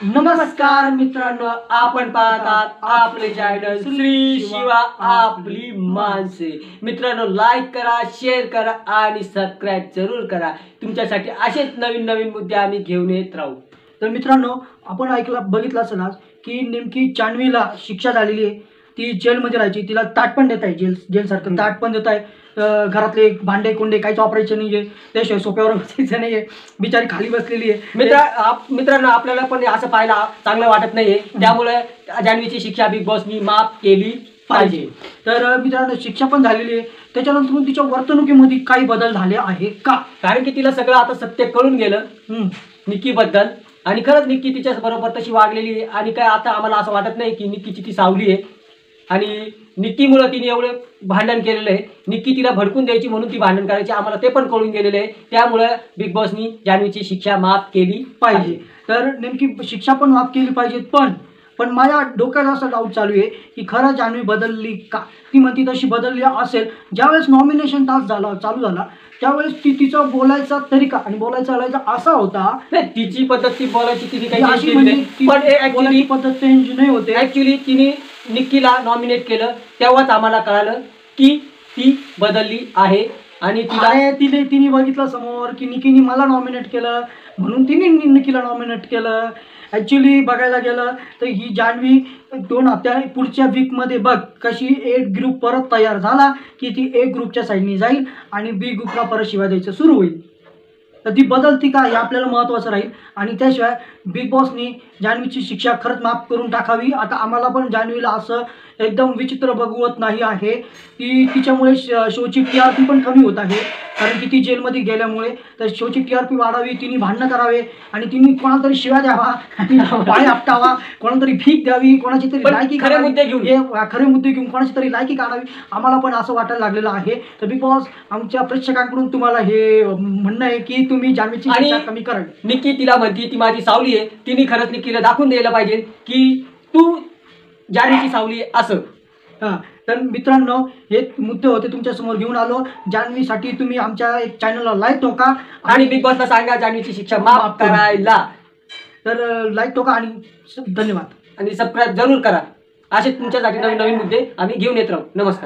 नमस्कार मित्रांनो, आपण पाहतात आपले चॅनल श्री शिवा आपली माणसे। मित्रांनो, लाईक करा, शेअर करा आणि सबस्क्राइब जरूर करा। तुमच्यासाठी असेच नवीन नवीन मुद्दे आम्ही घेऊन येत राहू। तर मित्रांनो, आपण बघितलं असेल आज की नेमकी जान्हवीला शिक्षा झालेली आहे। ती जेलमध्ये राहायची, तिला ताट पण देत आहे, जेल सारखं ताट पण देत आहे। घरातले भांडे कोंडे काहीच वापरायचे नाहीये, त्याशिवाय सोप्यावर बसायचं नाहीये, बिचारी खाली बसलेली आहे। मित्रांनो, आपल्याला पण असं पाहायला चांगलं वाटत नाहीये, त्यामुळे जान्हवीची शिक्षा बिग बॉसनी माफ केली पाहिजे। तर मित्रांनो, शिक्षा पण झालेली आहे, त्याच्यानंतर तिच्या वर्तणुकीमध्ये काही बदल झाले आहे का? कारण की तिला सगळं आता सत्य कळून गेलं निक्की बद्दल, आणि खरंच निक्की तिच्या बरोबर तशी वागलेली आहे। आणि काय आता आम्हाला असं वाटत नाही की निक्कीची ती सावली आहे, आणि निक्कीमुळे तिने एवढे भांडण केलेलं आहे। निक्की तिला भडकून द्यायची म्हणून ती भांडण करायची, आम्हाला ते पण कळून गेलेलं आहे। त्यामुळे बिग बॉसनी जान्हवीची शिक्षा माफ केली पाहिजे। तर नेमकी शिक्षा पण माफ केली पाहिजे, पण माझ्या डोक्यात असा डाऊट चालू आहे की खरं जान्हवी बदलली का? ती म्हणती तशी बदलली असेल। ज्यावेळेस नॉमिनेशन तास चालू झाला त्यावेळेस तिचा बोलायचा तरीका आणि बोलायचा असा होता, तिची पद्धत, ती बोलायची तिने काही पद्धत चेंज नाही होते। ऍक्च्युली तिने निक्कीला नॉमिनेट केलं तेव्हाच आम्हाला कळालं की ती बदलली आहे। आणि तिने बघितलं समोर की निक्कीने मला नॉमिनेट केलं म्हणून तिने निक्कीला नॉमिनेट केलं। ॲक्च्युली बघायला गेलं तर ही जान्हवी 2 हप्त्या पुढच्या वीकमध्ये बघ कशी ए ग्रुप परत तयार झाला की ती ए ग्रुपच्या साईडनी जाईल आणि बी ग्रुपला परत शिवाय द्यायचं सुरू होईल। तर ती बदलती का हे आपल्याला महत्त्वाचं राहील। आणि त्याशिवाय बिग बॉसनी जान्हवीची शिक्षा खरंच माफ करून टाकावी। आता आम्हाला पण जान्हवीला असं एकदम विचित्र बघवत नाही आहे, तिच्यामुळे शोची TRP पण कमी होत आहे, कारण की ती जेलमध्ये गेल्यामुळे। तर शोची TRP वाढावी, तिने भांडणं करावे आणि तिने कोणाला तरी शिव्या द्यावा, पाय आपटावा, कोणाला तरी भीक द्यावी, कोणाची तरी लायकी खरे मुद्दे घेऊन कोणाची तरी लायकी काढावी, आम्हाला पण असं वाटायला लागलेलं आहे। तर बिग बॉस, आमच्या प्रेक्षकांकडून तुम्हाला हे म्हणणं आहे की तुम्ही जान्हवीची शिक्षा कमी करावी। निक्की तिला म्हणती ती माझी सावली आहे, तिने खरंच निक्कीला दाखवून द्यायला पाहिजे की तू जान्हवीची सावली आहे असं। तर मित्रांनो, हे मुद्दे होते तुमच्या समोर घेऊन आलो। जान्हवीसाठी तुम्ही आमच्या एक चॅनलला लाईक ठोका आणि बिग बॉसला सांगा जान्हवीची शिक्षा माफ करायला। तर लाईक ठोका आणि धन्यवाद, आणि सबस्क्राईब जरूर करा। असे तुमच्यासाठी नवीन नवीन मुद्दे आम्ही घेऊन येत राहू। नमस्कार।